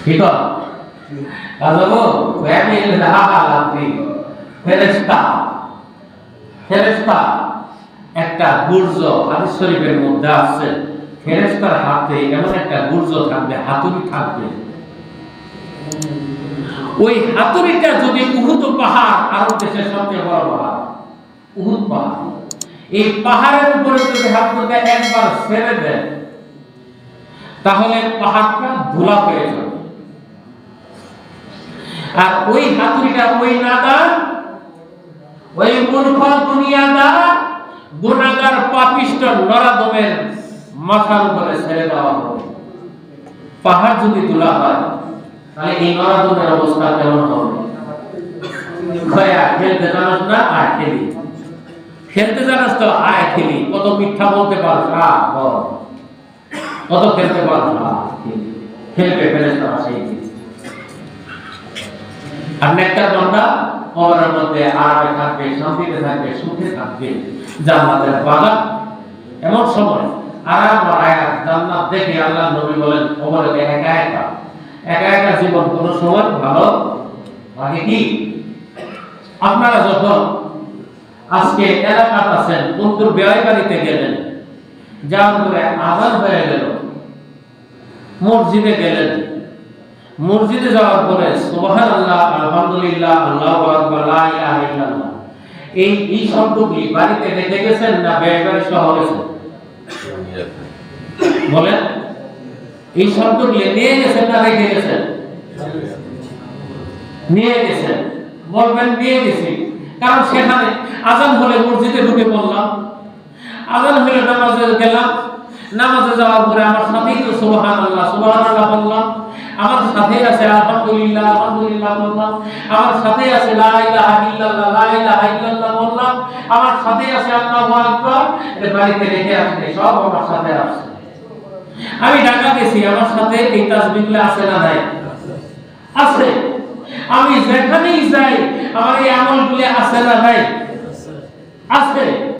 ঠিক আছে আজও ওয়ামিল আলাফি ফেরেশতা ফেরেশতা একটা গুর্জ হাদিস শরীফের মধ্যে আছে ফেরেশতার হাতে এমন একটা গুর্জ থাকবে হাতুড়ি থাকবে ওই হাতুড়িটা যদি উহুদ পাহাড় আরব দেশের সবচেয়ে বড় পাহাড় উহুদ পাহাড় এই পাহাড়ের উপরে যদি হাতুড়িটা একবার ছেড়ে দেয় তাহলে পাহাড়টা ধুলা হয়ে যাবে আর ওই হাতুড়িটা ওই নাদান ওই মূর্খ দুনিয়াদার গুনাহগার পাপিষ্ঠ নরাদমের মাথার উপরে ছেড়ে দেওয়া হবে পাহাড় যদি ধুলা হয় তাহলে এই নরাদমের অবস্থা কেমন হবে খয়া খেলতে জানাস না আয় খেলি খেলতে জানাস তো আয় খেলি কত মিথ্যা বলতে পারছ কত খেলতে পারছ খেলবে ফেরেশতা সেই আর নেককার বান্দা কবরের মধ্যে আরামে থাকবে শান্তিতে থাকবে সুখে থাকবে জান্নাতের বাগান এমন সময় আরাম আর আয়াত জান্নাত দেখে আল্লাহর নবী বলেন কবরে একা একা একা একা জীবন কোন সময় ভালো লাগে কি আপনারা যখন আজকে এলাকাতে আছেন বন্ধুর বিয়ে বাড়িতে গেলেন যাওয়ার পরে আযান হয়ে গেল মসজিদে গেলেন মসজিদে যাওয়ার পরে সুবহানাল্লাহ আলহামদুলিল্লাহ আল্লাহু আকবার লা ইলাহা ইল্লাল্লাহ এই শব্দগুলি বাড়িতে রেখে গেছেন না বেড়াবাড়ি সহ গেছেন বলেন এই শব্দগুলি নিয়ে গেছেন না রেখে গেছেন নিয়ে গেছেন বলবেন নিয়ে গেছি কারণ সেখানে আযান হলে মসজিদে ঢুকে পড়লাম আযান হলে নামাজে গেলাম নামাজে যাওয়ার পরে আমার সাথেই তো সুবহানাল্লাহ সুবহানাল্লাহ বললাম আমার সাথে আছে আলহামদুলিল্লাহ আলহামদুলিল্লাহ বললাম আমার সাথে আছে লা ইলাহা ইল্লাল্লাহ লা ইলাহা ইল্লাল্লাহ বললাম আমার সাথে আছে আল্লাহু আকবার এটা বাড়িতে রেখে আসলে সব আমার সাথে আছে আমি ঢাকা গেছি আমার সাথে এই তাসবিহগুলো আছে না নাই আছে আমি যেখানেই যাই আমার এই আমলগুলো আছে না নাই আছে